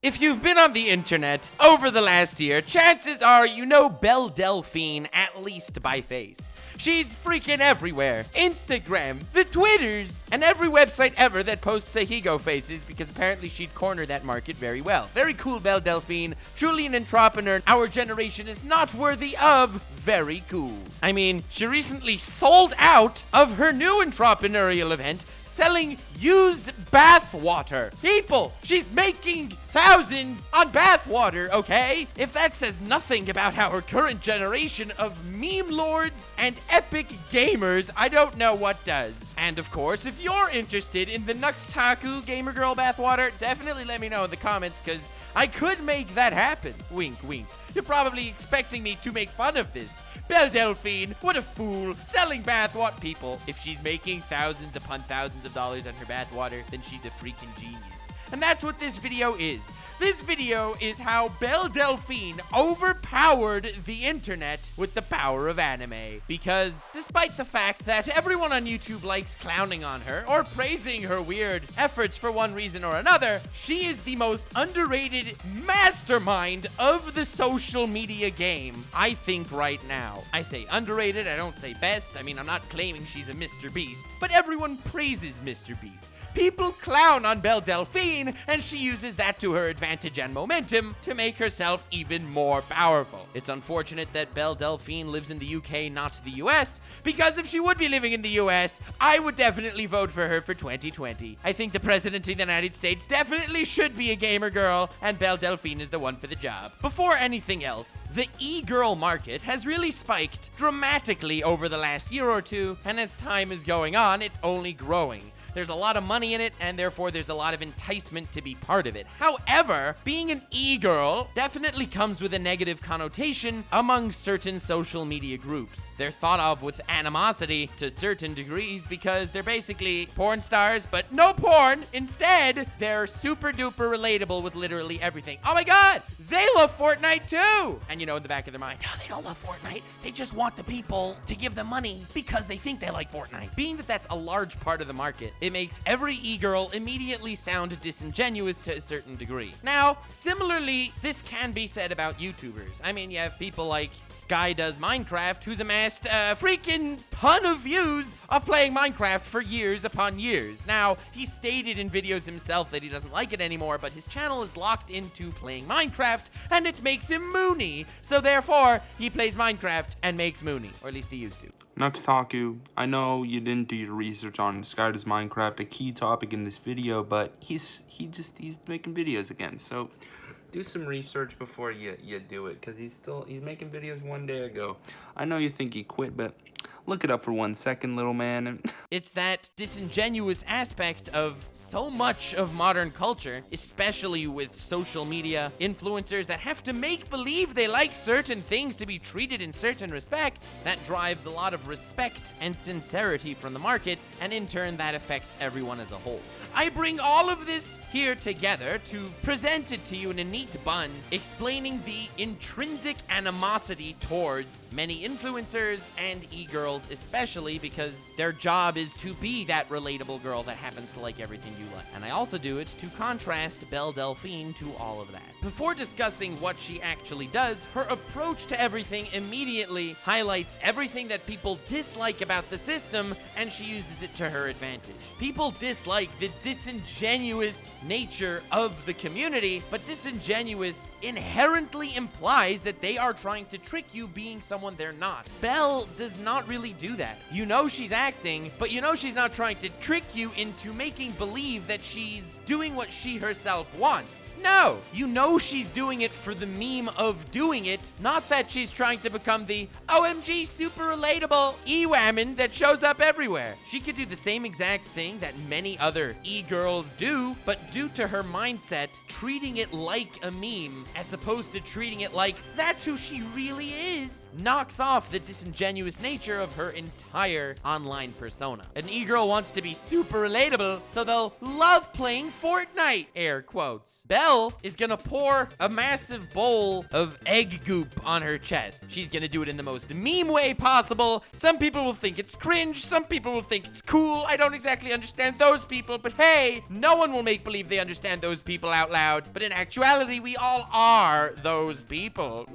If you've been on the internet over the last year, chances are you know Belle Delphine at least by face. She's freaking everywhere. Instagram, the Twitters, and every website ever that posts Sahigo faces because apparently she'd cornered that market very well. Very cool, Belle Delphine. Truly an entrepreneur our generation is not worthy of. Very cool. I mean, she recently sold out of her new entrepreneurial event selling used bath water. People, she's making thousands on bath water, okay? If that says nothing about our current generation of meme lords and epic gamers, I don't know what does. And of course, if you're interested in the Nux Taku gamer girl bathwater, definitely let me know in the comments, because I could make that happen. Wink, wink. You're probably expecting me to make fun of this. Belle Delphine, what a fool, selling bathwater. People, if she's making thousands upon thousands of dollars on her bathwater, then she's a freaking genius. And that's what this video is. This video is how Belle Delphine overpowered the internet with the power of anime. Because despite the fact that everyone on YouTube likes clowning on her or praising her weird efforts for one reason or another, she is the most underrated mastermind of the social media game, I think, right now. I say underrated, I don't say best. I mean, I'm not claiming she's a Mr. Beast, but everyone praises Mr. Beast. People clown on Belle Delphine, and she uses that to her advantage and momentum to make herself even more powerful. It's unfortunate that Belle Delphine lives in the UK, not the US, because if she would be living in the US, I would definitely vote for her for 2020. I think the President of the United States definitely should be a gamer girl, and Belle Delphine is the one for the job. Before anything else, the e-girl market has really spiked dramatically over the last year or two, and as time is going on, it's only growing. There's a lot of money in it, and therefore there's a lot of enticement to be part of it. However, being an e-girl definitely comes with a negative connotation among certain social media groups. They're thought of with animosity to certain degrees because they're basically porn stars, but no porn. Instead, they're super duper relatable with literally everything. Oh my god, they love Fortnite too! And you know, in the back of their mind, no, they don't love Fortnite. They just want the people to give them money because they think they like Fortnite. Being that that's a large part of the market, it makes every e-girl immediately sound disingenuous to a certain degree. Now, similarly, this can be said about YouTubers. I mean, you have people like Sky Does Minecraft, who's amassed a freaking ton of views of playing Minecraft for years upon years. Now, he stated in videos himself that he doesn't like it anymore, but his channel is locked into playing Minecraft, and it makes him moony. So therefore, he plays Minecraft and makes moony, or at least he used to. Next, Taku, I know you didn't do your research on Sky Does Minecraft, a key topic in this video, but he's making videos again, so do some research before you do it, because he's making videos one day ago. I know you think he quit, but look it up for 1 second, little man. It's that disingenuous aspect of so much of modern culture, especially with social media influencers that have to make believe they like certain things to be treated in certain respects, that drives a lot of respect and sincerity from the market, and in turn that affects everyone as a whole. I bring all of this here together to present it to you in a neat bun, explaining the intrinsic animosity towards many influencers and e-girls especially, because their job is to be that relatable girl that happens to like everything you like. And I also do it to contrast Belle Delphine to all of that. Before discussing what she actually does, her approach to everything immediately highlights everything that people dislike about the system, and she uses it to her advantage. People dislike the disingenuous nature of the community, but disingenuous inherently implies that they are trying to trick you being someone they're not. Belle does not really do that. You know she's acting, but you know she's not trying to trick you into making believe that she's doing what she herself wants. No, you know she's doing it for the meme of doing it, not that she's trying to become the OMG super relatable e-woman that shows up everywhere. She could do the same exact thing that many other e-girls do, but due to her mindset, treating it like a meme as opposed to treating it like that's who she really is, knocks off the disingenuous nature of of her entire online persona. An e-girl wants to be super relatable, so they'll love playing Fortnite, air quotes. Belle is gonna pour a massive bowl of egg goop on her chest. She's gonna do it in the most meme way possible. Some people will think it's cringe, some people will think it's cool. I don't exactly understand those people, but hey, no one will make believe they understand those people out loud. But in actuality, we all are those people.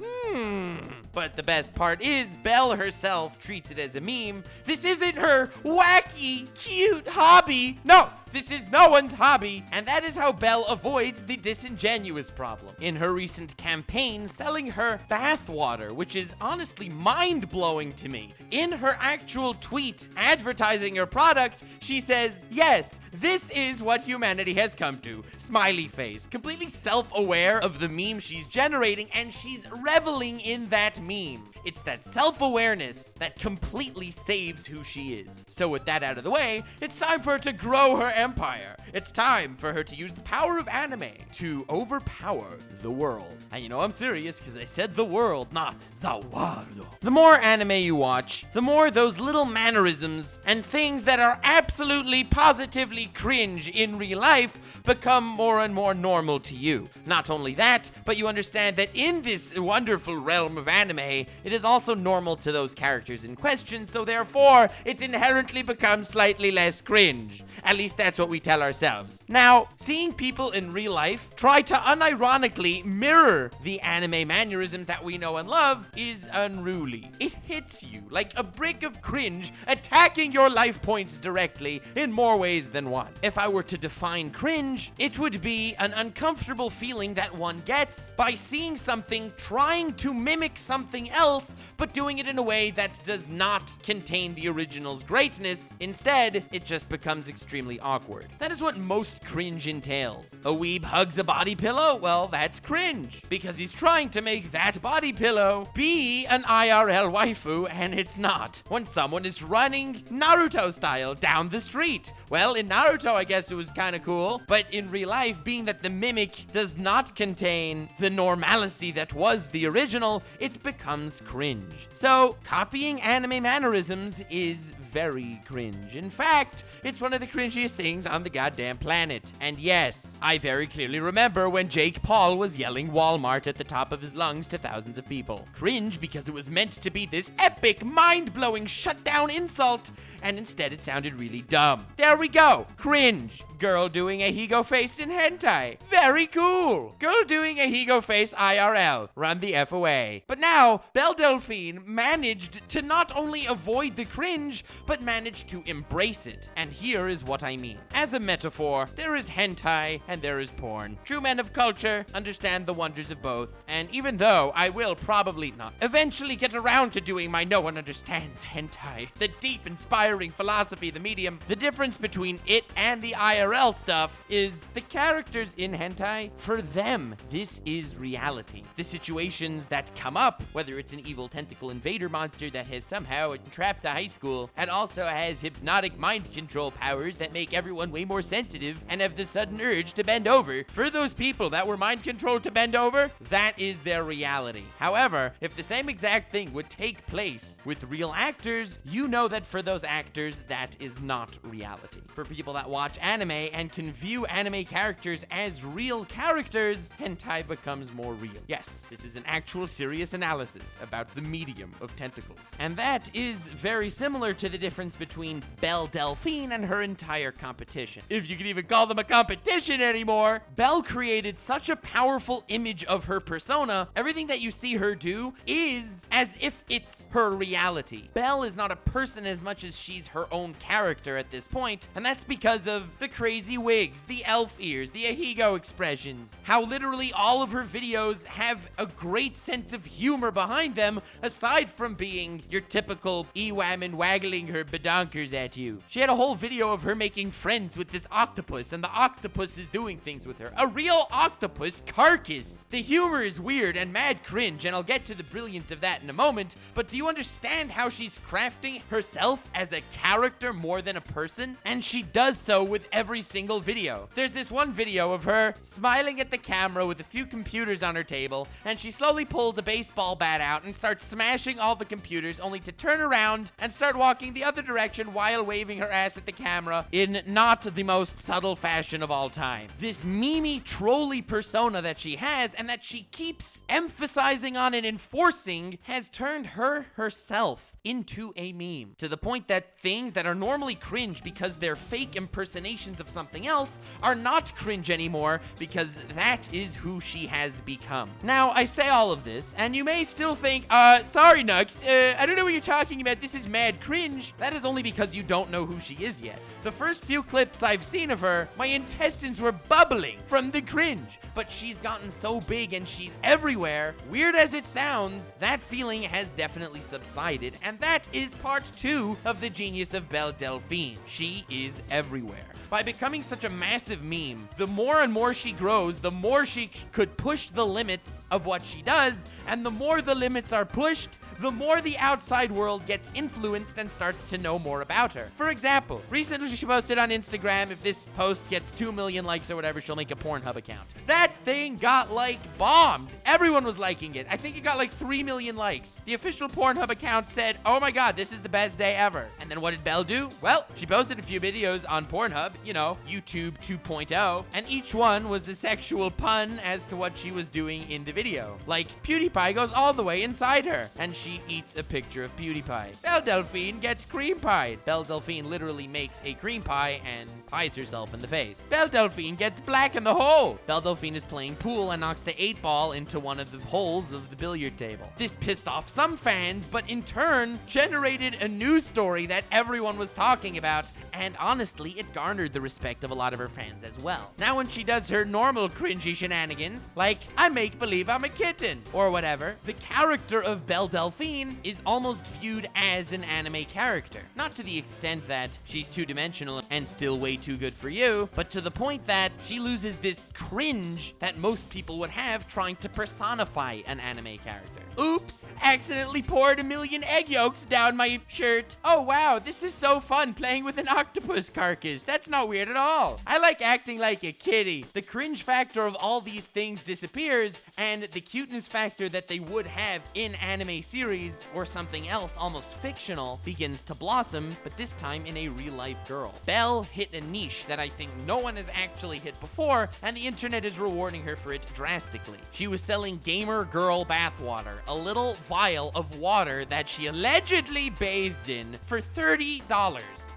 But the best part is Belle herself treats it as a meme. This isn't her wacky, cute hobby. No, this is no one's hobby, and that is how Belle avoids the disingenuous problem. In her recent campaign selling her bath water, which is honestly mind-blowing to me. In her actual tweet advertising her product, she says, yes, this is what humanity has come to. Smiley face, completely self-aware of the meme she's generating, and she's reveling in that meme. It's that self-awareness that completely saves who she is. So with that out of the way, it's time for her to grow her empire. It's time for her to use the power of anime to overpower the world. And you know I'm serious because I said the world, not the world. The more anime you watch, the more those little mannerisms and things that are absolutely positively cringe in real life become more and more normal to you. Not only that, but you understand that in this wonderful realm of anime, it is also normal to those characters in question, so therefore, it inherently becomes slightly less cringe. At least that's what we tell ourselves. Now, seeing people in real life try to unironically mirror the anime mannerisms that we know and love is unruly. It hits you like a brick of cringe attacking your life points directly in more ways than one. If I were to define cringe, it would be an uncomfortable feeling that one gets by seeing something trying to mimic something else, but doing it in a way that does not contain the original's greatness. Instead, it just becomes extremely awkward. That is what most cringe entails. A weeb hugs a body pillow? Well, that's cringe, because he's trying to make that body pillow be an IRL waifu, and it's not. When someone is running Naruto style down the street. Well, in Naruto, I guess it was kind of cool, but in real life, being that the mimic does not contain the normalcy that was the original, it becomes cringe. So, copying anime mannerisms is very cringe. In fact, it's one of the cringiest things on the goddamn planet. And yes, I very clearly remember when Jake Paul was yelling Walmart at the top of his lungs to thousands of people. Cringe because it was meant to be this epic, mind-blowing, shut-down insult, and instead it sounded really dumb. There we go. Cringe. Girl doing a Higo face in hentai. Very cool. Girl doing a Higo face IRL. Run the F away. But now, Belle Delphine managed to not only avoid the cringe, but managed to embrace it. And here is what I mean. As a metaphor, there is hentai and there is porn. True men of culture understand the wonders of both. And even though I will probably not eventually get around to doing my no one understands hentai, the deep, inspiring philosophy of the medium, the difference between it and the IRL stuff is the characters in hentai, for them, this is reality. The situations that come up, whether it's an evil tentacle invader monster that has somehow entrapped a high school and also has hypnotic mind control powers that make everyone way more sensitive and have the sudden urge to bend over. For those people that were mind controlled to bend over, that is their reality. However, if the same exact thing would take place with real actors, you know that for those actors, that is not reality. For people that watch anime and can view anime characters as real characters, hentai becomes more real. Yes, this is an actual serious analysis about the medium of tentacles. And that is very similar to the difference between Belle Delphine and her entire competition. If you can even call them a competition anymore. Belle created such a powerful image of her persona. Everything that you see her do is as if it's her reality. Belle is not a person as much as she's her own character at this point, and that's because of the crazy wigs, the elf ears, the ahigo expressions, how literally all of her videos have a great sense of humor behind them, aside from being your typical Ewam waggling her badonkers at you. She had a whole video of her making friends with this octopus, and the octopus is doing things with her. A real octopus carcass. The humor is weird and mad cringe, and I'll get to the brilliance of that in a moment, but do you understand how she's crafting herself as a character more than a person, and she does so with every single video. There's this one video of her smiling at the camera with a few computers on her table, and she slowly pulls a baseball bat out and starts smashing all the computers, only to turn around and start walking the other direction while waving her ass at the camera in not the most subtle fashion of all time. This memey, trolly persona that she has and that she keeps emphasizing on and enforcing has turned her herself into a meme, to the point that things that are normally cringe because they're fake impersonations of something else are not cringe anymore because that is who she has become. Now, I say all of this, and you may still think, sorry, Nux, I don't know what you're talking about, this is mad cringe. That is only because you don't know who she is yet. The first few clips I've seen of her, my intestines were bubbling from the cringe, but she's gotten so big and she's everywhere, weird as it sounds, that feeling has definitely subsided, and that is part 2 of the genius of Belle Delphine. She is everywhere. By becoming such a massive meme, the more and more she grows, the more she could push the limits of what she does, and the more the limits are pushed, the more the outside world gets influenced and starts to know more about her. For example, recently she posted on Instagram, if this post gets 2 million likes or whatever, she'll make a Pornhub account. That thing got bombed. Everyone was liking it. I think it got 3 million likes. The official Pornhub account said, oh my god, this is the best day ever. And then what did Belle do? Well, she posted a few videos on Pornhub, YouTube 2.0, and each one was a sexual pun as to what she was doing in the video. Like, PewDiePie goes all the way inside her, and she eats a picture of PewDiePie. Belle Delphine gets cream pied. Belle Delphine literally makes a cream pie and pies herself in the face. Belle Delphine gets black in the hole. Belle Delphine is playing pool and knocks the 8-ball into one of the holes of the billiard table. This pissed off some fans, but in turn generated a news story that everyone was talking about, and honestly, it garnered the respect of a lot of her fans as well. Now when she does her normal cringy shenanigans, like, I make believe I'm a kitten, or whatever, the character of Belle Delphine is almost viewed as an anime character. Not to the extent that she's two-dimensional and still way too good for you, but to the point that she loses this cringe that most people would have trying to personify an anime character. Oops, accidentally poured 1 million egg yolks down my shirt. Oh wow, this is so fun playing with an octopus carcass. That's not weird at all. I like acting like a kitty. The cringe factor of all these things disappears, and the cuteness factor that they would have in anime series or something else almost fictional begins to blossom, but this time in a real-life girl. Belle hit a niche that I think no one has actually hit before, and the internet is rewarding her for it drastically. She was selling gamer girl bathwater, a little vial of water that she allegedly bathed in for $30.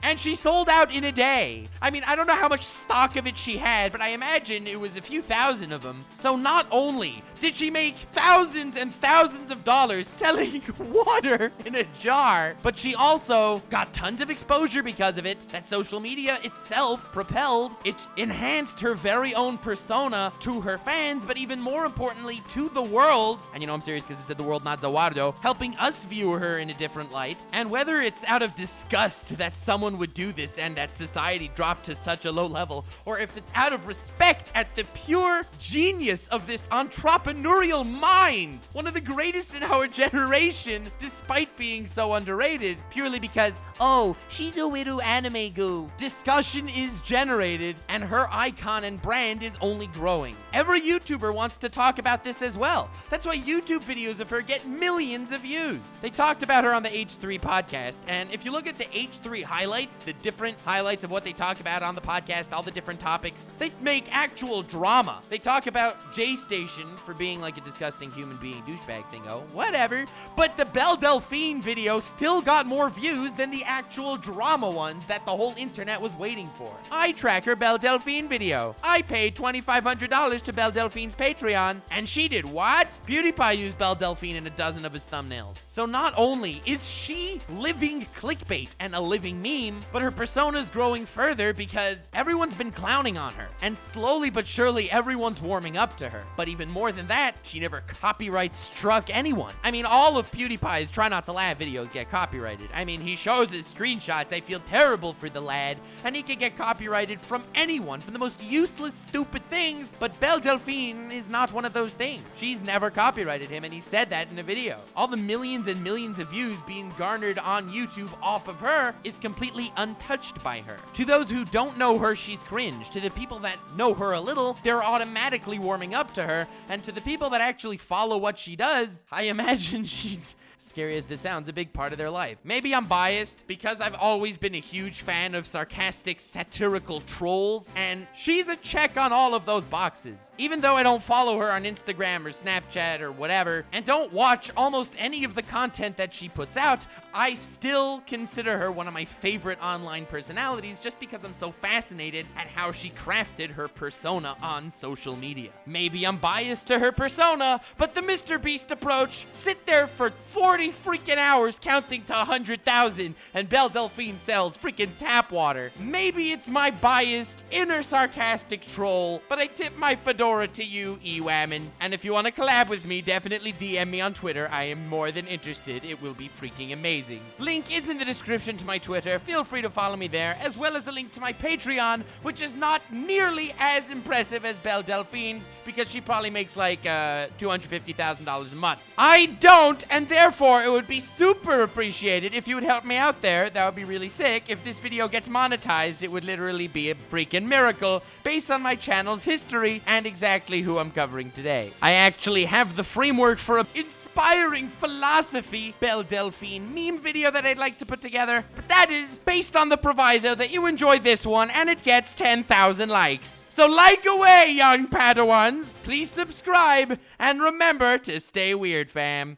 And she sold out in a day. I mean, I don't know how much stock of it she had, but I imagine it was a few thousand of them. So not only did she make thousands and thousands of dollars selling water in a jar, but she also got tons of exposure because of it. That social media itself propelled, it enhanced her very own persona to her fans, but even more importantly, to the world. And I'm serious because it said the world, not Zawardo, helping us view her in a different light. And whether it's out of disgust that someone would do this and that society dropped to such a low level, or if it's out of respect at the pure genius of this entrepreneurial mind, one of the greatest in our generation, despite being so underrated, purely because, oh, she's a widow anime goo. Discussion is generated, and her icon and brand is only growing. Every YouTuber wants to talk about this as well. That's why YouTube videos of her get millions of views. They talked about her on the H3 podcast, and if you look at the H3 highlights, the different highlights of what they talk about on the podcast, all the different topics, they make actual drama. They talk about J Station for being like a disgusting human being douchebag thingo, whatever, but the Belle Delphine video still got more views than the actual drama ones that the whole internet was waiting for. I track her Belle Delphine video. I paid $2,500 to Belle Delphine's Patreon, and she did what? PewDiePie used Belle Delphine in a dozen of his thumbnails. So not only is she living clickbait and a living meme, but her persona's growing further because everyone's been clowning on her, and slowly but surely everyone's warming up to her. But even more than that, she never copyright struck anyone. I mean, all of PewDiePie's Try Not to Laugh videos get copyrighted. I mean, he shows his screenshots. I feel terrible for the lad, and he can get copyrighted from anyone, from the most useless, stupid things, but Belle Delphine is not one of those things. She's never copyrighted him, and he said that in a video. All the millions and millions of views being garnered on YouTube off of her is completely untouched by her. To those who don't know her, she's cringe. To the people that know her a little, they're automatically warming up to her, and to the people that actually follow what she does, I imagine she's, scary as this sounds, a big part of their life. Maybe I'm biased because I've always been a huge fan of sarcastic, satirical trolls, and she's a check on all of those boxes. Even though I don't follow her on Instagram or Snapchat or whatever, and don't watch almost any of the content that she puts out, I still consider her one of my favorite online personalities just because I'm so fascinated at how she crafted her persona on social media. Maybe I'm biased to her persona, but the Mr. Beast approach, sit there for 40 freaking hours counting to 100,000 and Belle Delphine sells freaking tap water. Maybe it's my biased, inner sarcastic troll, but I tip my fedora to you, Ewamin. And if you want to collab with me, definitely DM me on Twitter. I am more than interested. It will be freaking amazing. Link is in the description to my Twitter. Feel free to follow me there, as well as a link to my Patreon, which is not nearly as impressive as Belle Delphine's, because she probably makes like $250,000 a month. I don't, and therefore it would be super appreciated if you would help me out there. That would be really sick. If this video gets monetized, it would literally be a freaking miracle based on my channel's history and exactly who I'm covering today. I actually have the framework for an inspiring philosophy Belle Delphine meme video that I'd like to put together, but that is based on the proviso that you enjoy this one and it gets 10,000 likes. So like away, young Padawans. Please subscribe and remember to stay weird, fam.